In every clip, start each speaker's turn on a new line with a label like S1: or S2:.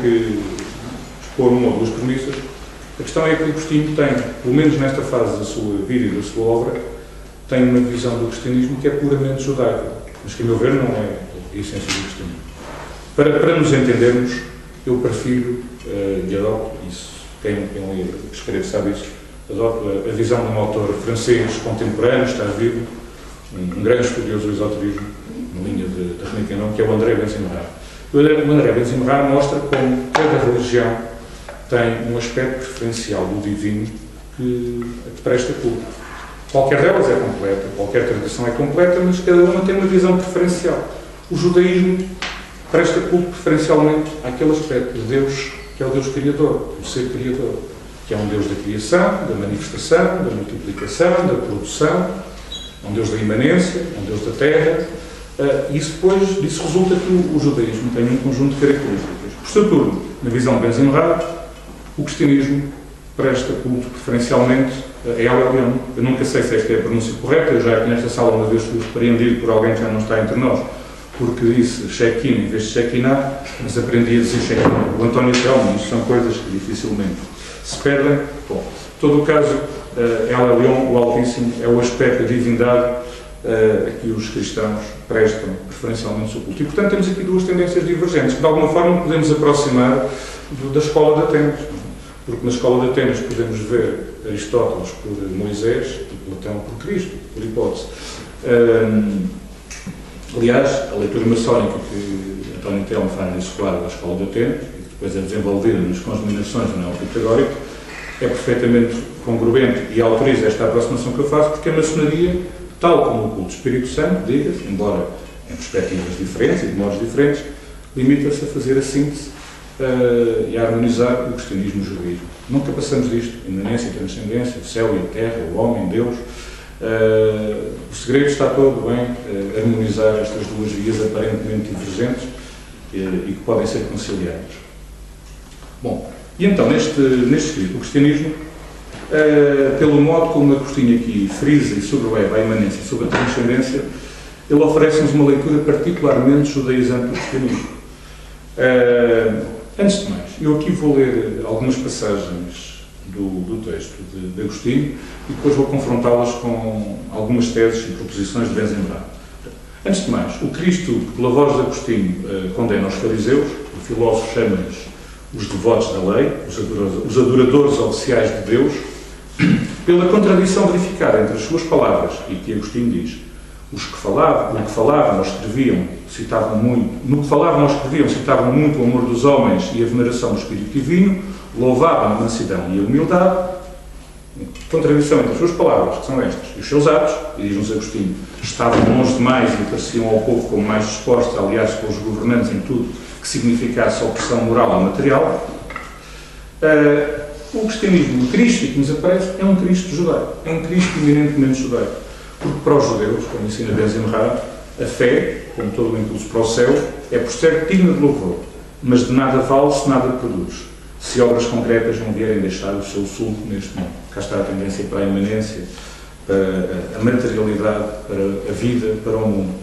S1: que expor uma ou duas premissas. A questão é que Agostinho tem, pelo menos nesta fase da sua vida e da sua obra, tem uma visão do cristianismo que é puramente judaica, mas que, a meu ver, não é a essência do cristianismo. Para nos entendermos, eu prefiro e adopto, isso, quem escreve sabe isso, adopto a visão de um autor francês contemporâneo, está vivo, um grande estudioso do esoterismo, na linha de René Quenon, que é o André Ben-Zimra. O André Ben-Zimra mostra como cada religião tem um aspecto preferencial do divino que presta culto. Qualquer delas é completa, qualquer tradição é completa, mas cada uma tem uma visão preferencial. O judaísmo presta culto preferencialmente àquele aspecto de Deus, que é o Deus Criador, o Ser Criador, que é um Deus da criação, da manifestação, da multiplicação, da produção, um Deus da imanência, um Deus da terra. E depois disso resulta que o judaísmo tem um conjunto de características. Por sobretudo, na visão de Ben-Zimra, o cristianismo presta culto preferencialmente a El Elyon. Eu nunca sei se esta é a pronúncia correta, eu já aqui nesta sala uma vez fui repreendido por alguém que já não está entre nós, porque disse Shekinah em vez de Shekinah, mas aprendi a dizer Shekinah. O António Telmo, isso são coisas que dificilmente se perdem. Bom, em todo o caso, El Elyon, o Altíssimo, é o aspecto da divindade a que os cristãos prestam preferencialmente o seu culto. E, portanto, temos aqui duas tendências divergentes, que de alguma forma podemos aproximar da escola de Atenas. Porque na escola de Atenas podemos ver Aristóteles por Moisés e Platão por Cristo, por hipótese. Aliás, a leitura maçónica que António Telmo faz nesse quadro da escola de Atenas, e que depois é desenvolvida nas cosmominações do neopitagórico, é perfeitamente congruente e autoriza esta aproximação que eu faço, porque a maçonaria, tal como o culto do Espírito Santo, diga-se, embora em perspectivas diferentes e de modos diferentes, limita-se a fazer a síntese e a harmonizar o cristianismo e o judaísmo. Nunca passamos disto, imanência e transcendência, o céu e a terra, o homem, Deus. O segredo está todo em harmonizar estas duas vias aparentemente divergentes e que podem ser conciliadas. Bom, e então, neste escrito, o cristianismo, pelo modo como Agostinho aqui frisa e sobreleva a imanência e sobre a transcendência, ele oferece-nos uma leitura particularmente judaizante do cristianismo. Antes de mais, eu aqui vou ler algumas passagens do texto de Agostinho e depois vou confrontá-las com algumas teses e proposições de Ben-Zimra. Antes de mais, o Cristo, que pela voz de Agostinho condena os fariseus, o filósofo chama-lhes os devotos da lei, os adoradores oficiais de Deus, pela contradição verificada entre as suas palavras e que Agostinho diz: no que falavam ou escreviam, citavam muito o amor dos homens e a veneração do Espírito Divino, louvavam a mansidão e a humildade. Contradição entre as suas palavras, que são estas, e os seus atos, e diz-nos Agostinho, estavam longe demais e pareciam ao povo como mais dispostos, aliás, pelos governantes em tudo que significasse opressão moral ou material. O cristianismo, o Cristo que nos aparece, é um Cristo judaico, é um Cristo eminentemente judaico. Porque para os judeus, como ensina Ben-Zimra, a fé, como todo o impulso para o céu, é por ser digna de louvor, mas de nada vale se nada produz, se obras concretas não vierem deixar o seu sulco neste mundo. Cá está a tendência para a imanência, para a materialidade, para a vida, para o mundo.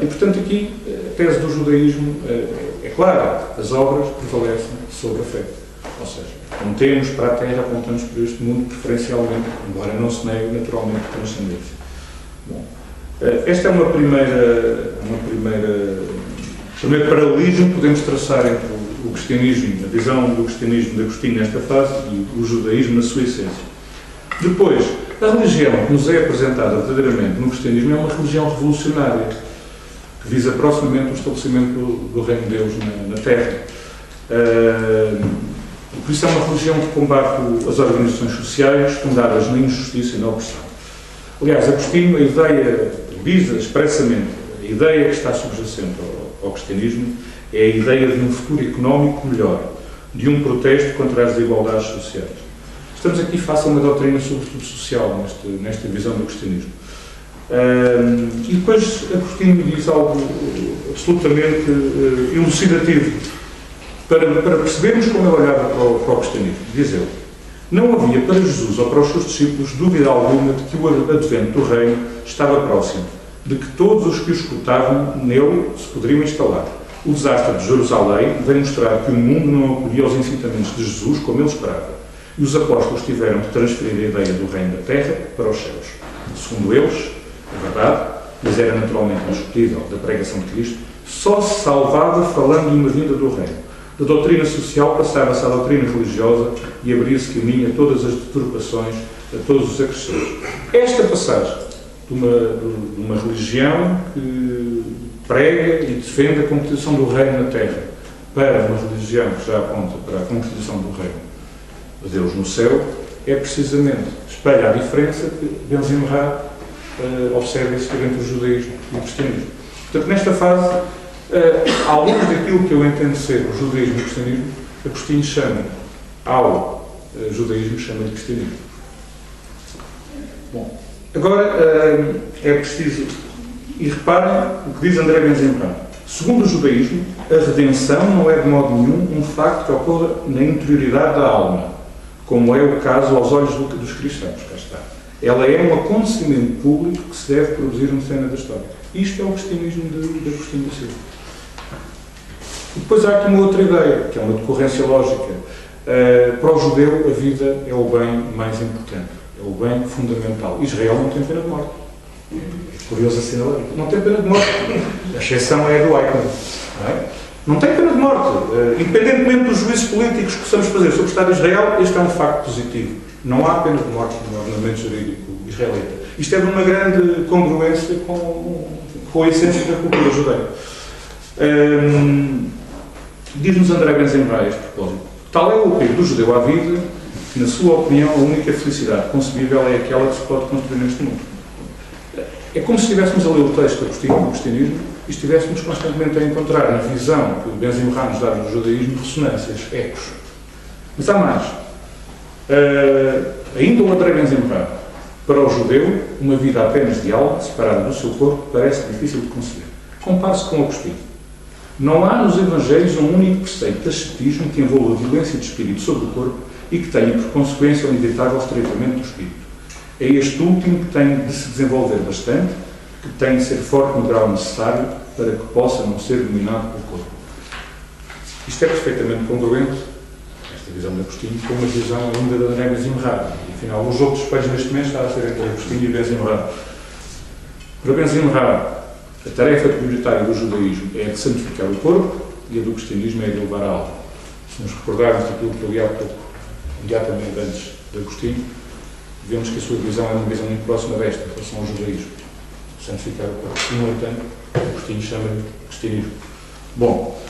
S1: E, portanto, aqui a tese do judaísmo é clara: as obras prevalecem sobre a fé. Ou seja, contemos para a terra, apontamos para este mundo preferencialmente, embora não se negue naturalmente a transcendência. Bom, esta é um primeiro paralelismo que podemos traçar entre o cristianismo, a visão do cristianismo de Agostinho nesta fase e o judaísmo na sua essência. Depois, a religião que nos é apresentada verdadeiramente no cristianismo é uma religião revolucionária, que visa proximamente o estabelecimento do reino de Deus na Terra. Por isso é uma religião que combate as organizações sociais fundadas na injustiça e na opressão. Aliás, Agostinho, a ideia, diz expressamente, a ideia que está subjacente ao cristianismo é a ideia de um futuro económico melhor, de um protesto contra as desigualdades sociais. Estamos aqui face a uma doutrina sobretudo social, nesta visão do cristianismo. E depois Agostinho diz algo absolutamente elucidativo, para percebermos como ele olhava para o cristianismo. Diz ele: não havia para Jesus ou para os seus discípulos dúvida alguma de que o advento do reino estava próximo, de que todos os que o escutavam nele se poderiam instalar. O desastre de Jerusalém veio mostrar que o mundo não acolhia aos incitamentos de Jesus como ele esperava, e os apóstolos tiveram de transferir a ideia do reino da terra para os céus. Segundo eles, é verdade, mas era naturalmente indiscutível, da pregação de Cristo, só se salvava falando de uma vinda do reino. Da doutrina social passava-se à doutrina religiosa e abria-se caminho a todas as deturpações, a todos os agressores. Esta passagem de uma religião que prega e defende a concretização do reino na terra para uma religião que já aponta para a concretização do reino de Deus no céu, é precisamente, espelha a diferença que Ben-Zimra observa entre o judaísmo e o cristianismo. Portanto, nesta fase, alguns daquilo que eu entendo ser o judaísmo e o cristianismo, Agostinho chama ao judaísmo, chama de cristianismo. Bom, agora é preciso, e reparem o que diz André Ben-Zimra. Segundo o judaísmo, a redenção não é de modo nenhum um facto que ocorra na interioridade da alma, como é o caso aos olhos dos cristãos. Cá está. Ela é um acontecimento público que se deve produzir na cena da história. Isto é o cristianismo de Agostinho da Silva. E depois há aqui uma outra ideia, que é uma decorrência lógica. Para o judeu, a vida é o bem mais importante, é o bem fundamental. Israel não tem pena de morte. É curioso assinalar. Não tem pena de morte. A exceção é a do Eichmann. Não tem pena de morte. Independentemente dos juízos políticos que possamos fazer sobre o Estado de Israel, este é um facto positivo. Não há pena de morte no ordenamento jurídico israelita. Isto é de uma grande congruência com a essência da cultura judeia. Diz-nos André Ben-Zimra a este propósito: tal é o apego do judeu à vida que, na sua opinião, a única felicidade concebível é aquela que se pode construir neste mundo. É como se estivéssemos a ler o texto do cristianismo e estivéssemos constantemente a encontrar na visão que o Ben-Zimra nos dá do judaísmo ressonâncias, ecos. Mas há mais. Ainda o André Ben-Zimra: para o judeu, uma vida apenas de alma, separada do seu corpo, parece difícil de conceber. Compare-se com Agostinho. Não há nos Evangelhos um único preceito de ascetismo que envolva a violência de espírito sobre o corpo e que tenha por consequência o inevitável estreitamento do espírito. É este último que tem de se desenvolver bastante, que tem de ser forte no grau necessário para que possa não ser dominado pelo corpo. Isto é perfeitamente congruente, esta visão de Agostinho, com uma visão ainda da André Ben-Zimra. E, afinal, o jogo de espelhos neste momento está a ser entre Agostinho e Ben-Zimra. Para Ben-Zimra, a tarefa prioritária do judaísmo é a de santificar o corpo e a do cristianismo é a de elevar a alma. Se nos recordarmos daquilo que eu li há pouco, imediatamente antes de Agostinho, vemos que a sua visão é uma visão muito próxima desta, em relação ao judaísmo. Santificar o corpo. E, no entanto, Agostinho chama-lhe cristianismo. Bom,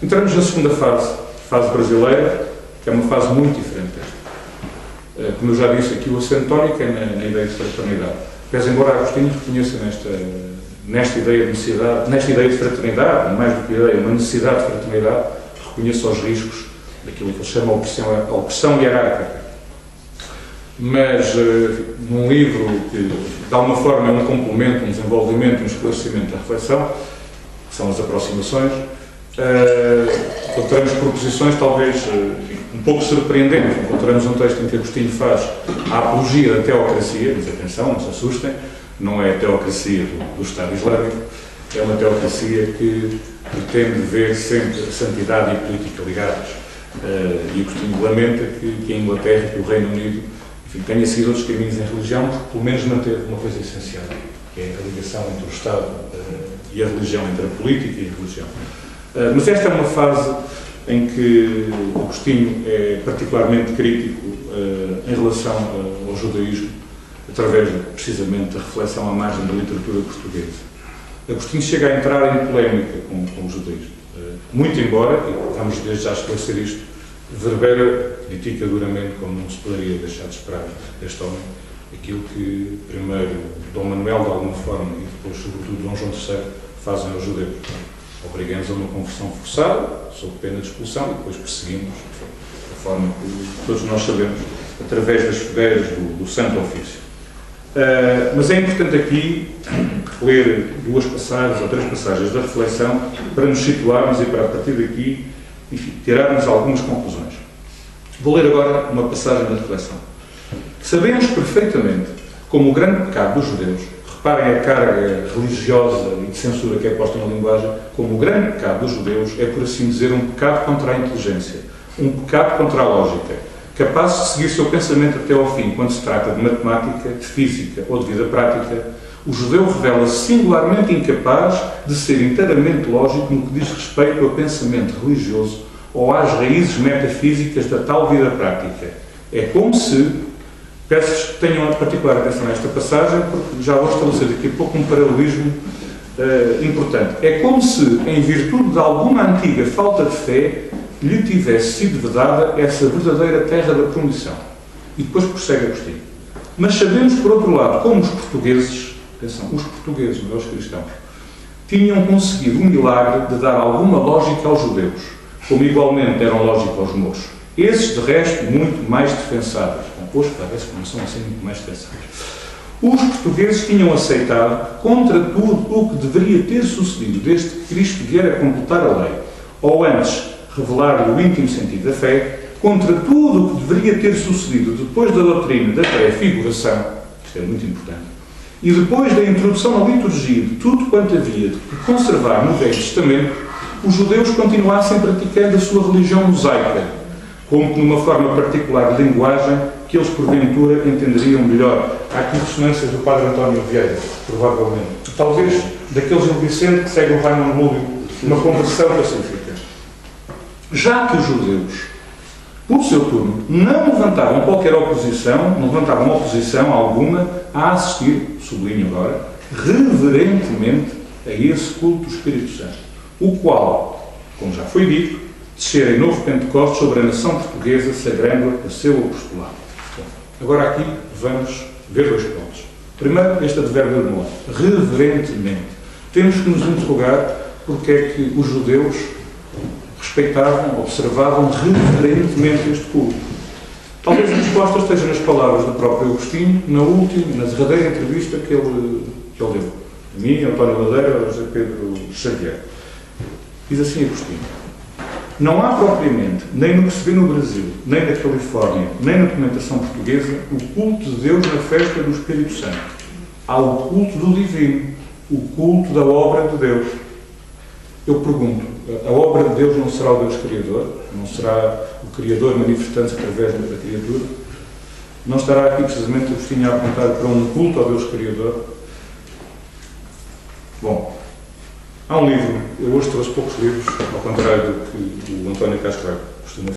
S1: entramos na segunda fase brasileira, que é uma fase muito diferente desta. Como eu já disse aqui, o acento tónico é na ideia de fraternidade. Pese embora Agostinho reconheça nesta ideia de necessidade, nesta ideia de fraternidade, mais do que ideia, uma necessidade de fraternidade, reconheça os riscos daquilo que ele chama a opressão hierárquica. Mas, num livro que, de alguma forma, é um complemento, um desenvolvimento, um esclarecimento da reflexão, que são as aproximações, encontramos proposições talvez um pouco surpreendentes. Encontramos um texto em que Agostinho faz a apologia da teocracia, diz atenção, não se assustem, não é a teocracia do Estado Islâmico, é uma teocracia que pretende ver sempre a santidade e a política ligadas. E Agostinho lamenta que a Inglaterra, que o Reino Unido, enfim, tenha seguido outros caminhos em religião, mas pelo menos manteve uma coisa essencial, que é a ligação entre o Estado e a religião, entre a política e a religião. Mas esta é uma fase em que Agostinho é particularmente crítico em relação ao judaísmo, através precisamente da reflexão à margem da literatura portuguesa. Agostinho chega a entrar em polémica com o judaísmo. Muito embora, e vamos desde já esclarecer isto, Verbera critica duramente, como não se poderia deixar de esperar deste homem, aquilo que primeiro Dom Manuel, de alguma forma, e depois, sobretudo, Dom João III, fazem aos judeus. Obrigamos a uma conversão forçada, sob pena de expulsão, e depois perseguimos, da forma que todos nós sabemos, através das fogueiras do Santo Ofício. Mas é importante aqui ler duas passagens ou três passagens da reflexão para nos situarmos e para, a partir daqui, enfim, tirarmos algumas conclusões. Vou ler agora uma passagem da reflexão. Sabemos perfeitamente como o grande pecado dos judeus, reparem a carga religiosa e de censura que é posta na linguagem, como o grande pecado dos judeus é, por assim dizer, um pecado contra a inteligência, um pecado contra a lógica, capaz de seguir seu pensamento até ao fim quando se trata de matemática, de física ou de vida prática. O judeu revela-se singularmente incapaz de ser inteiramente lógico no que diz respeito ao pensamento religioso ou às raízes metafísicas da tal vida prática. É como se, peço que tenham particular atenção a esta passagem, porque já vou estabelecer daqui a pouco um paralelismo importante. É como se, em virtude de alguma antiga falta de fé, lhe tivesse sido vedada essa verdadeira terra da promissão. E depois prossegue Agostinho. Mas sabemos, por outro lado, como os portugueses, atenção, os portugueses, não é os cristãos, tinham conseguido o milagre de dar alguma lógica aos judeus, como igualmente deram lógica aos mouros. Esses, de resto, muito mais defensáveis. Bom, hoje parece que não são assim muito mais defensáveis. Os portugueses tinham aceitado, contra tudo o que deveria ter sucedido desde que Cristo vier a completar a lei, ou antes revelar-lhe o íntimo sentido da fé, contra tudo o que deveria ter sucedido depois da doutrina da pré-figuração, isto é muito importante, e depois da introdução na liturgia de tudo quanto havia de conservar no Velho Testamento, os judeus continuassem praticando a sua religião mosaica, como que numa forma particular de linguagem que eles, porventura, entenderiam melhor. Há aqui ressonâncias do Padre António Vieira, provavelmente. Talvez daqueles em Vicente que seguem o Raimundo Lúlio, uma conversão pacífica. Já que os judeus, por seu turno, não levantavam qualquer oposição, não levantavam oposição alguma a assistir, sublinho agora, reverentemente a esse culto do Espírito Santo, o qual, como já foi dito, descer em novo Pentecostes sobre a nação portuguesa, sagrando a seu apostolado. Bom, agora aqui vamos ver dois pontos. Primeiro, este advérbio de modo, reverentemente. Temos que nos interrogar porque é que os judeus respeitavam, observavam reverentemente este culto. Talvez a resposta esteja nas palavras do próprio Agostinho, na derradeira entrevista que ele deu. A mim, António Ladeira, a José Pedro Xavier. Diz assim Agostinho: não há propriamente, nem no que se vê no Brasil, nem na Califórnia, nem na documentação portuguesa, o culto de Deus na festa do Espírito Santo. Há o culto do divino, o culto da obra de Deus. Eu pergunto, a obra de Deus não será o Deus Criador? Não será o Criador manifestando-se através da criatura? Não estará aqui precisamente Agostinho a apontar para um culto ao Deus Criador? Bom, há um livro, eu hoje trouxe poucos livros, ao contrário do que o António Castro costuma